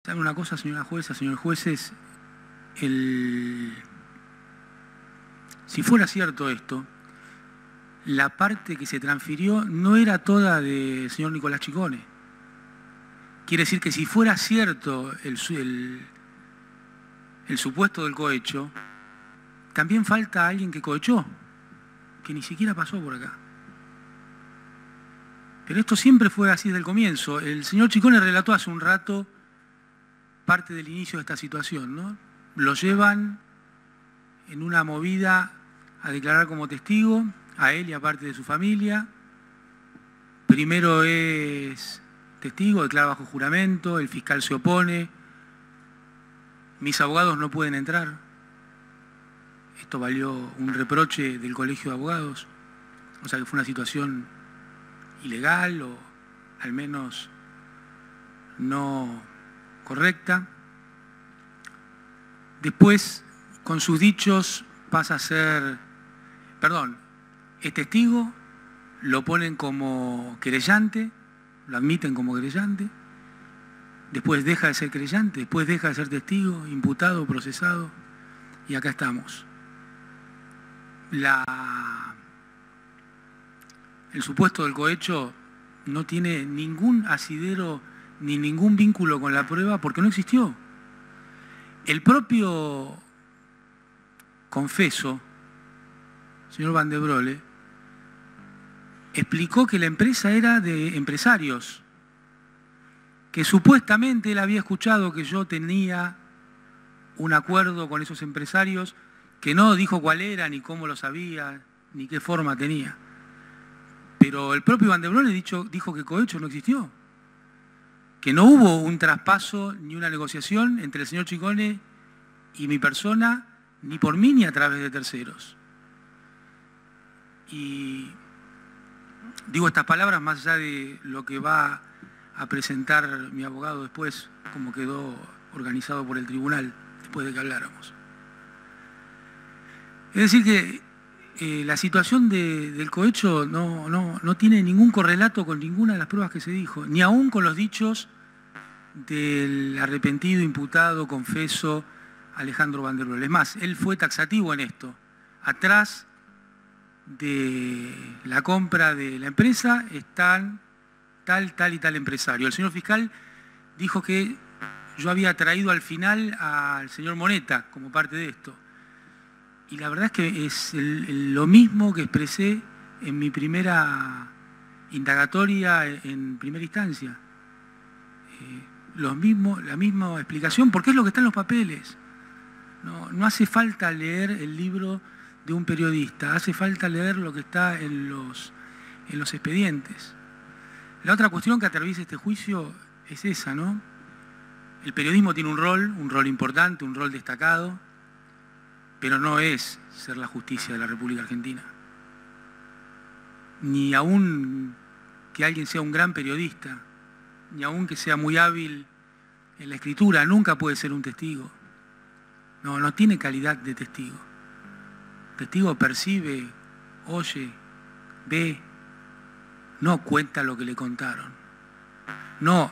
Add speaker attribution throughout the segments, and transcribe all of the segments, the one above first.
Speaker 1: ¿Saben una cosa, señora jueza, señores jueces? Si fuera cierto esto, la parte que se transfirió no era toda del señor Nicolás Chicone. Quiere decir que si fuera cierto el supuesto del cohecho, también falta alguien que cohechó, que ni siquiera pasó por acá. Pero esto siempre fue así desde el comienzo. El señor Chicone relató hace un rato parte del inicio de esta situación, ¿no? Lo llevan en una movida a declarar como testigo, a él y a parte de su familia. Primero es testigo, declara bajo juramento, el fiscal se opone, mis abogados no pueden entrar. Esto valió un reproche del Colegio de Abogados, o sea que fue una situación ilegal o al menos no correcta. Después, con sus dichos, pasa a ser, es testigo, lo ponen como querellante, lo admiten como querellante, después deja de ser querellante, después deja de ser testigo, imputado, procesado, y acá estamos. El supuesto del cohecho no tiene ningún asidero ni ningún vínculo con la prueba porque no existió. El propio confeso, señor Van de Brolle, explicó que la empresa era de empresarios, que supuestamente él había escuchado que yo tenía un acuerdo con esos empresarios, que no dijo cuál era, ni cómo lo sabía, ni qué forma tenía. Pero el propio Van de Brolle dijo que cohecho no existió, que no hubo un traspaso ni una negociación entre el señor Chicone y mi persona, ni por mí ni a través de terceros. Y digo estas palabras más allá de lo que va a presentar mi abogado después, como quedó organizado por el tribunal, después de que habláramos. Es decir que la situación del cohecho no tiene ningún correlato con ninguna de las pruebas que se dijo, ni aún con los dichos del arrepentido, imputado, confeso Alejandro Van de Brolle. Es más, él fue taxativo en esto. Atrás de la compra de la empresa están tal y tal empresario. El señor fiscal dijo que yo había traído al final al señor Moneta como parte de esto. Y la verdad es que es lo mismo que expresé en mi primera indagatoria en primera instancia. La misma explicación, porque es lo que está en los papeles. No hace falta leer el libro de un periodista, hace falta leer lo que está en los expedientes. La otra cuestión que atraviesa este juicio es esa, ¿no? El periodismo tiene un rol importante, un rol destacado, pero no es ser la justicia de la República Argentina. Ni aún que alguien sea un gran periodista, ni aún que sea muy hábil en la escritura, nunca puede ser un testigo. No tiene calidad de testigo. El testigo percibe, oye, ve, no cuenta lo que le contaron. No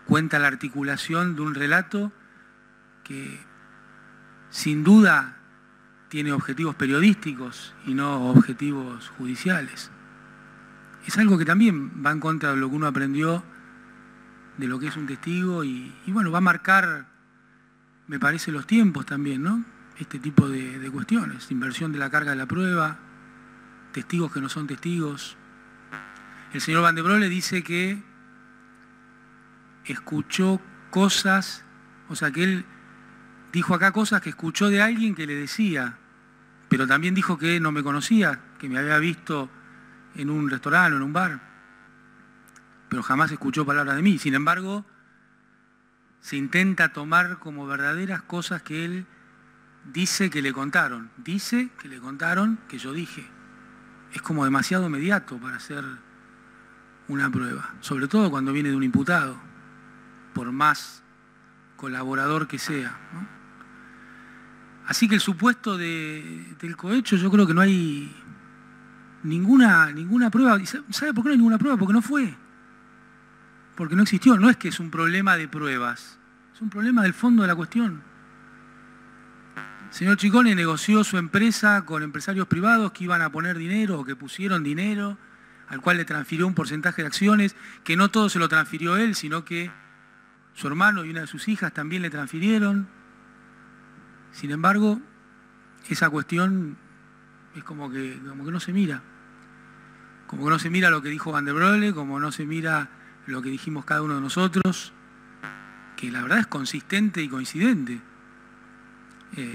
Speaker 1: cuenta la articulación de un relato que sin duda tiene objetivos periodísticos y no objetivos judiciales. Es algo que también va en contra de lo que uno aprendió de lo que es un testigo y bueno, va a marcar, me parece, los tiempos también, ¿no? Este tipo de cuestiones, inversión de la carga de la prueba, testigos que no son testigos. El señor Van de Brolle dice que escuchó cosas, o sea que él dijo acá cosas que escuchó de alguien que le decía, pero también dijo que no me conocía, que me había visto en un restaurante o en un bar, pero jamás escuchó palabras de mí. Sin embargo, se intenta tomar como verdaderas cosas que él dice que le contaron. Dice que le contaron que yo dije. Es como demasiado inmediato para hacer una prueba, sobre todo cuando viene de un imputado, por más colaborador que sea, ¿no? Así que el supuesto del cohecho, yo creo que no hay ninguna prueba. ¿Sabe por qué no hay ninguna prueba? Porque no fue. Porque no existió. No es que es un problema de pruebas, Es un problema del fondo de la cuestión. El señor Ciccone negoció su empresa con empresarios privados que iban a poner dinero o que pusieron dinero, al cual le transfirió un porcentaje de acciones, que no todo se lo transfirió él, sino que su hermano y una de sus hijas también le transfirieron. Sin embargo, esa cuestión es como que no se mira. Como que no se mira lo que dijo Van der Brohe, como no se mira lo que dijimos cada uno de nosotros, que la verdad es consistente y coincidente.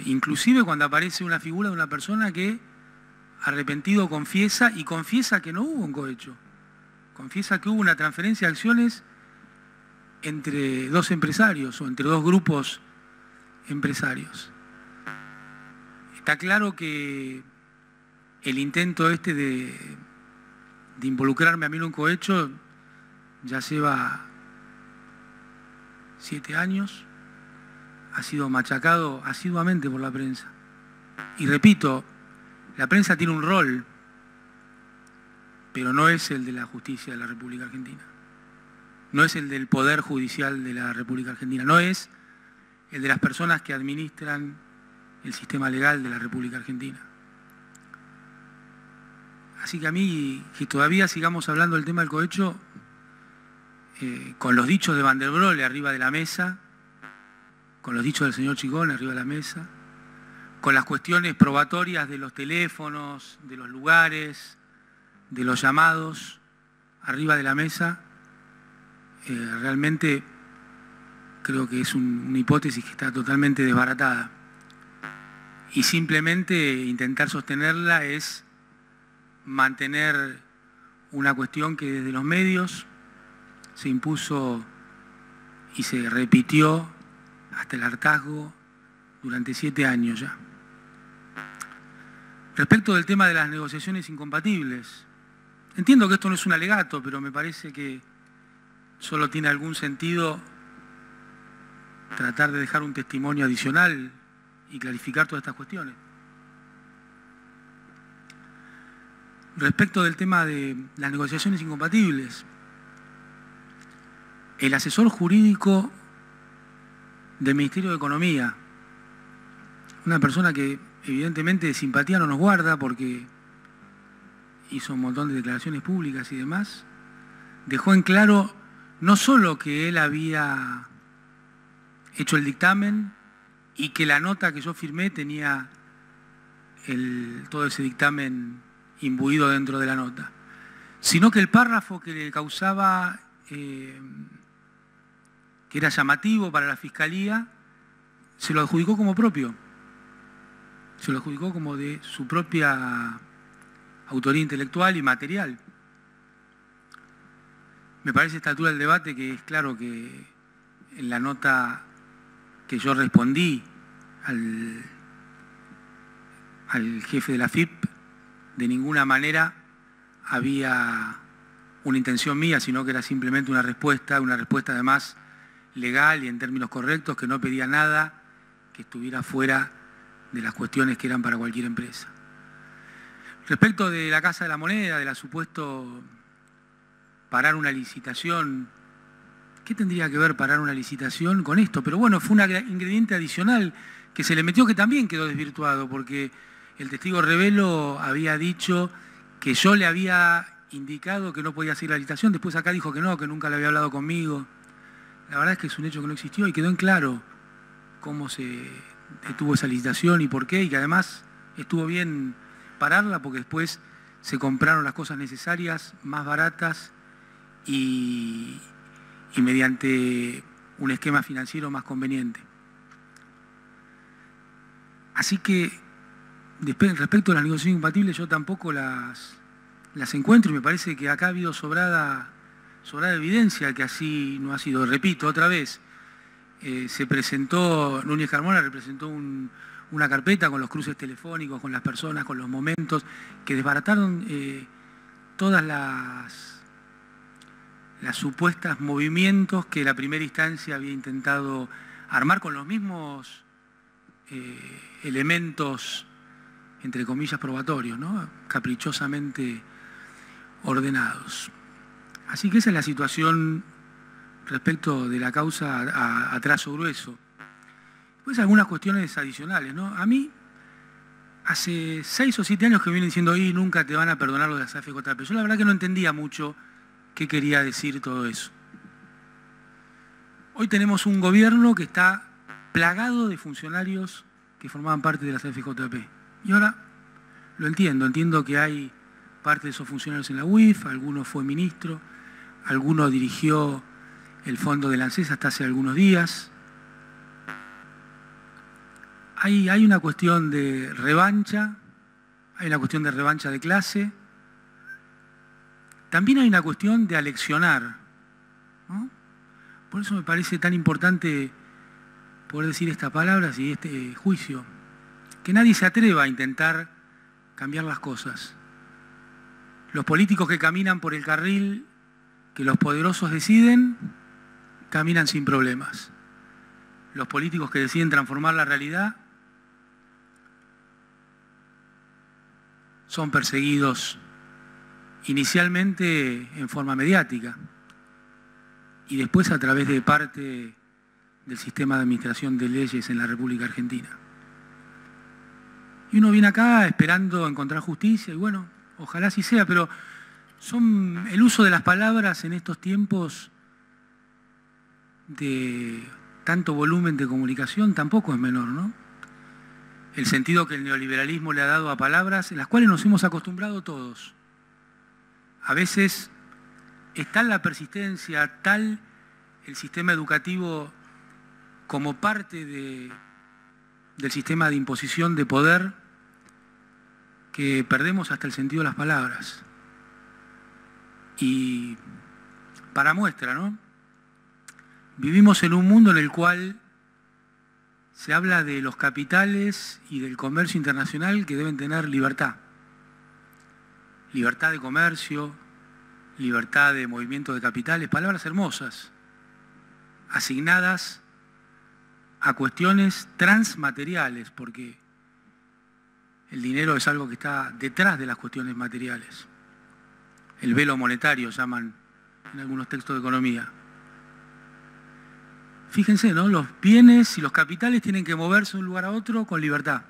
Speaker 1: Inclusive cuando aparece una figura de una persona que arrepentido confiesa, y confiesa que no hubo un cohecho. Confiesa que hubo una transferencia de acciones entre dos empresarios o entre dos grupos empresarios. Está claro que el intento de involucrarme a mí en un cohecho ya lleva 7 años, ha sido machacado asiduamente por la prensa. Y repito, la prensa tiene un rol, pero no es el de la justicia de la República Argentina. No es el del Poder Judicial de la República Argentina. No es el de las personas que administran el sistema legal de la República Argentina. Así que a mí, que todavía sigamos hablando del tema del cohecho, con los dichos de Van der Brohe arriba de la mesa, con los dichos del señor Ciccone arriba de la mesa, con las cuestiones probatorias de los teléfonos, de los lugares, de los llamados arriba de la mesa, realmente creo que es una hipótesis que está totalmente desbaratada. Y simplemente intentar sostenerla es mantener una cuestión que desde los medios se impuso y se repitió hasta el hartazgo durante 7 años ya. Respecto del tema de las negociaciones incompatibles, entiendo que esto no es un alegato, pero me parece que solo tiene algún sentido tratar de dejar un testimonio adicional y clarificar todas estas cuestiones. Respecto del tema de las negociaciones incompatibles, el asesor jurídico del Ministerio de Economía, una persona que evidentemente de simpatía no nos guarda porque hizo un montón de declaraciones públicas y demás, dejó en claro no solo que él había hecho el dictamen y que la nota que yo firmé tenía todo ese dictamen imbuido dentro de la nota, sino que el párrafo que le causaba, que era llamativo para la Fiscalía, se lo adjudicó como propio, se lo adjudicó como de su propia autoría intelectual y material. Me parece a esta altura del debate que es claro que en la nota que yo respondí al jefe de la FIP, de ninguna manera había una intención mía, sino que era simplemente una respuesta además legal y en términos correctos, que no pedía nada que estuviera fuera de las cuestiones que eran para cualquier empresa. Respecto de la Casa de la Moneda, de la supuesto parar una licitación, ¿qué tendría que ver parar una licitación con esto? Pero bueno, fue un ingrediente adicional que se le metió que también quedó desvirtuado, porque el testigo Revelo había dicho que yo le había indicado que no podía hacer la licitación, después acá dijo que no, que nunca le había hablado conmigo. La verdad es que es un hecho que no existió y quedó en claro cómo se detuvo esa licitación y por qué, y que además estuvo bien pararla porque después se compraron las cosas necesarias, más baratas y mediante un esquema financiero más conveniente. Así que, respecto a las negociaciones incompatibles, yo tampoco las encuentro y me parece que acá ha habido sobrada evidencia que así no ha sido. Repito, otra vez, se presentó, Núñez Carmona representó una carpeta con los cruces telefónicos, con las personas, con los momentos, que desbarataron todas las supuestas movimientos que la primera instancia había intentado armar con los mismos elementos, entre comillas, probatorios, ¿no? Caprichosamente ordenados. Así que esa es la situación respecto de la causa a trazo grueso. Pues algunas cuestiones adicionales, ¿no? A mí, hace 6 o 7 años que me vienen diciendo, y nunca te van a perdonar lo de las AFJP. Yo la verdad que no entendía mucho qué quería decir todo eso. Hoy tenemos un gobierno que está plagado de funcionarios que formaban parte de las AFJP. Y ahora lo entiendo que hay parte de esos funcionarios en la UIF, alguno fue ministro, alguno dirigió el fondo de la ANSES hasta hace algunos días. Hay una cuestión de revancha, hay una cuestión de revancha de clase, también hay una cuestión de aleccionar, ¿no? Por eso me parece tan importante poder decir estas palabras y este juicio, que nadie se atreva a intentar cambiar las cosas. Los políticos que caminan por el carril que los poderosos deciden, caminan sin problemas. Los políticos que deciden transformar la realidad son perseguidos inicialmente en forma mediática y después a través de parte del sistema de administración de leyes en la República Argentina. Y uno viene acá esperando encontrar justicia y bueno, ojalá así sea, pero el uso de las palabras en estos tiempos de tanto volumen de comunicación tampoco es menor, ¿no? El sentido que el neoliberalismo le ha dado a palabras en las cuales nos hemos acostumbrado todos. A veces es tal la persistencia, tal el sistema educativo como parte del sistema de imposición de poder que perdemos hasta el sentido de las palabras. Y para muestra, ¿no? Vivimos en un mundo en el cual se habla de los capitales y del comercio internacional que deben tener libertad. Libertad de comercio, libertad de movimiento de capitales, palabras hermosas, asignadas a cuestiones transmateriales, porque el dinero es algo que está detrás de las cuestiones materiales. El velo monetario llaman en algunos textos de economía. Fíjense, ¿no? Los bienes y los capitales tienen que moverse de un lugar a otro con libertad.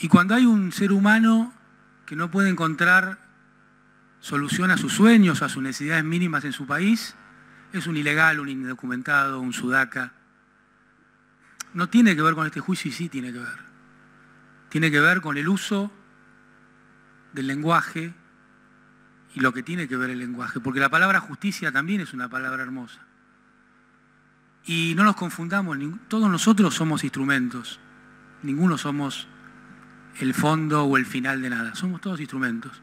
Speaker 1: Y cuando hay un ser humano que no puede encontrar solución a sus sueños, a sus necesidades mínimas en su país, es un ilegal, un indocumentado, un sudaca. No tiene que ver con este juicio y sí tiene que ver. Tiene que ver con el uso del lenguaje y lo que tiene que ver el lenguaje, porque la palabra justicia también es una palabra hermosa. Y no nos confundamos, todos nosotros somos instrumentos, ninguno somos el fondo o el final de nada, somos todos instrumentos.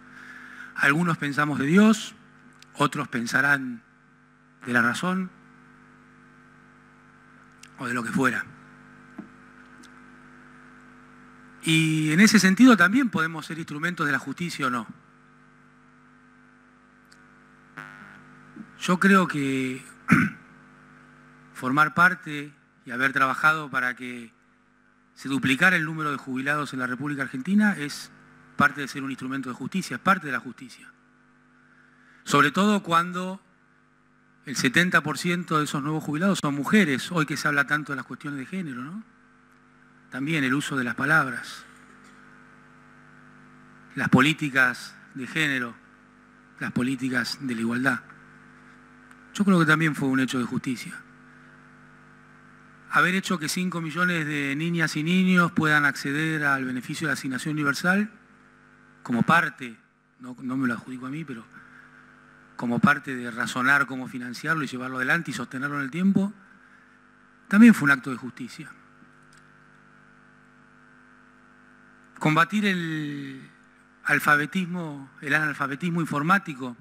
Speaker 1: Algunos pensamos de Dios, otros pensarán de la razón o de lo que fuera. Y en ese sentido también podemos ser instrumentos de la justicia o no. Yo creo que formar parte y haber trabajado para que se duplicara el número de jubilados en la República Argentina es parte de ser un instrumento de justicia, es parte de la justicia. Sobre todo cuando el 70% de esos nuevos jubilados son mujeres, hoy que se habla tanto de las cuestiones de género, ¿no? También el uso de las palabras, las políticas de género, las políticas de la igualdad. Yo creo que también fue un hecho de justicia. Haber hecho que 5 millones de niñas y niños puedan acceder al beneficio de la asignación universal como parte, no me lo adjudico a mí, pero como parte de razonar cómo financiarlo y llevarlo adelante y sostenerlo en el tiempo, también fue un acto de justicia. Combatir el analfabetismo informático,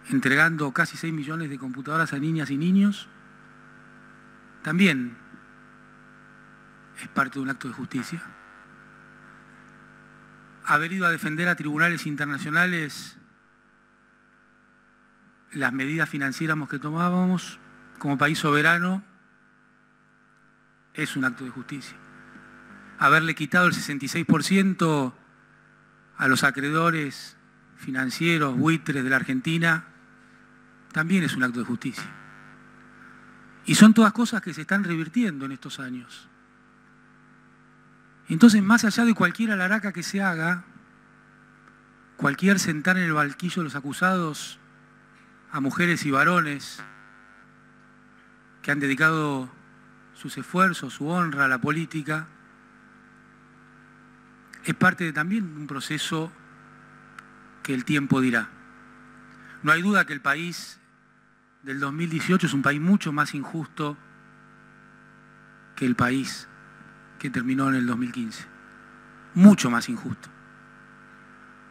Speaker 1: entregando casi 6 millones de computadoras a niñas y niños, también es parte de un acto de justicia. Haber ido a defender a tribunales internacionales las medidas financieras que tomábamos como país soberano es un acto de justicia. Haberle quitado el 66% a los acreedores financieros, buitres de la Argentina, también es un acto de justicia. Y son todas cosas que se están revirtiendo en estos años. Entonces, más allá de cualquier alaraca que se haga, cualquier sentar en el banquillo de los acusados a mujeres y varones que han dedicado sus esfuerzos, su honra a la política, es parte también de un proceso que el tiempo dirá. No hay duda que el país del 2018 es un país mucho más injusto que el país que terminó en el 2015. Mucho más injusto.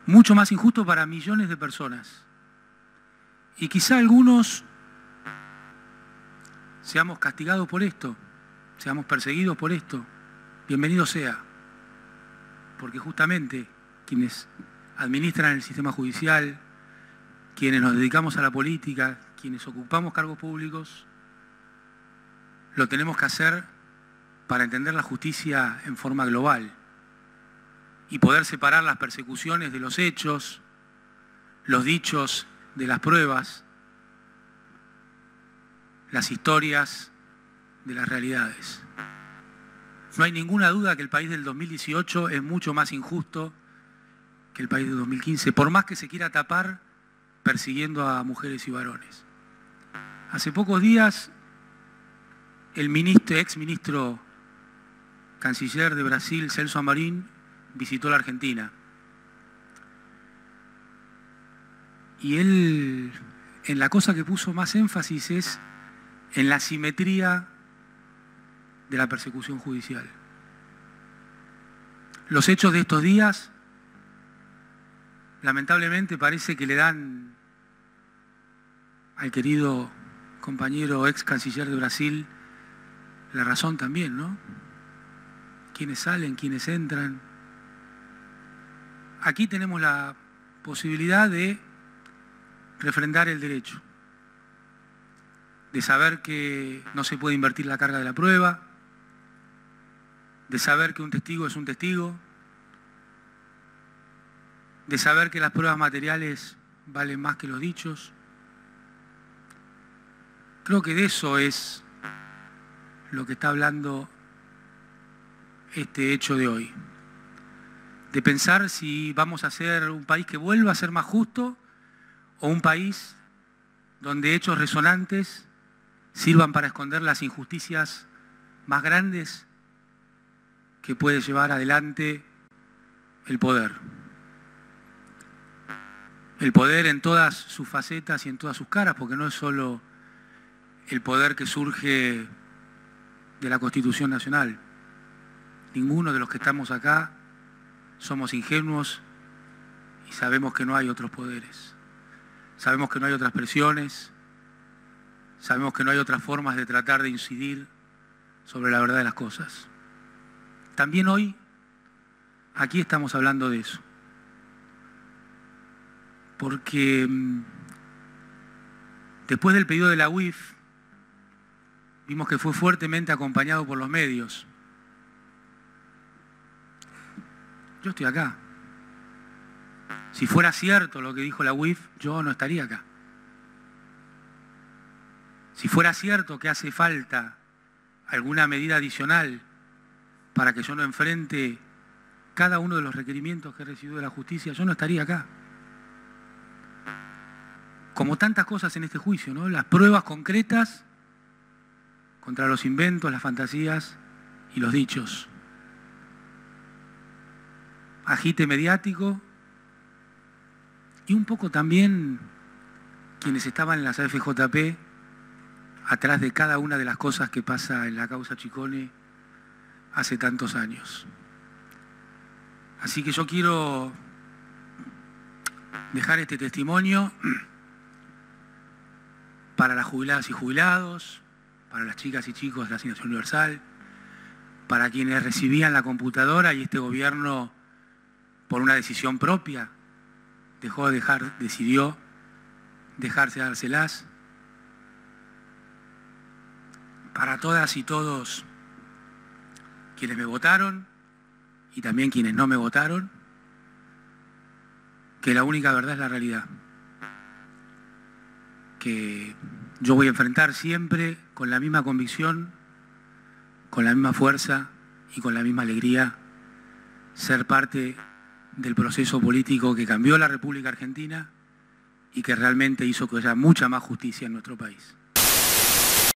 Speaker 1: Mucho más injusto para millones de personas. Y quizá algunos seamos castigados por esto, seamos perseguidos por esto. Bienvenido sea. Porque justamente quienes administran el sistema judicial, quienes nos dedicamos a la política, quienes ocupamos cargos públicos, lo tenemos que hacer para entender la justicia en forma global y poder separar las persecuciones de los hechos, los dichos de las pruebas, las historias de las realidades. No hay ninguna duda que el país del 2018 es mucho más injusto que el país del 2015, por más que se quiera tapar persiguiendo a mujeres y varones. Hace pocos días, el ex ministro canciller de Brasil, Celso Amorim, visitó la Argentina. Y él, en la cosa que puso más énfasis es en la simetría de la persecución judicial. Los hechos de estos días, lamentablemente, parece que le dan al querido compañero ex canciller de Brasil la razón también, ¿no? Quiénes salen, quiénes entran. Aquí tenemos la posibilidad de refrendar el derecho, de saber que no se puede invertir la carga de la prueba, de saber que un testigo es un testigo, de saber que las pruebas materiales valen más que los dichos. Creo que de eso es lo que está hablando este hecho de hoy. De pensar si vamos a ser un país que vuelva a ser más justo o un país donde hechos resonantes sirvan para esconder las injusticias más grandes que puede llevar adelante el poder. El poder en todas sus facetas y en todas sus caras, porque no es solo el poder que surge de la Constitución Nacional. Ninguno de los que estamos acá somos ingenuos y sabemos que no hay otros poderes. Sabemos que no hay otras presiones, sabemos que no hay otras formas de tratar de incidir sobre la verdad de las cosas. También hoy, aquí estamos hablando de eso. Porque después del pedido de la UIF, vimos que fue fuertemente acompañado por los medios. Yo estoy acá. Si fuera cierto lo que dijo la UIF, yo no estaría acá. Si fuera cierto que hace falta alguna medida adicional para que yo no enfrente cada uno de los requerimientos que he recibido de la justicia, yo no estaría acá. Como tantas cosas en este juicio, ¿no? Las pruebas concretas contra los inventos, las fantasías y los dichos. Agite mediático y un poco también quienes estaban en las AFJP atrás de cada una de las cosas que pasa en la causa Chicone hace tantos años. Así que yo quiero dejar este testimonio para las jubiladas y jubilados, para las chicas y chicos de la Asignación Universal, para quienes recibían la computadora y este gobierno, por una decisión propia, decidió dejarse dárselas, para todas y todos quienes me votaron y también quienes no me votaron, que la única verdad es la realidad. que yo voy a enfrentar siempre con la misma convicción, con la misma fuerza y con la misma alegría, ser parte del proceso político que cambió la República Argentina y que realmente hizo que haya mucha más justicia en nuestro país.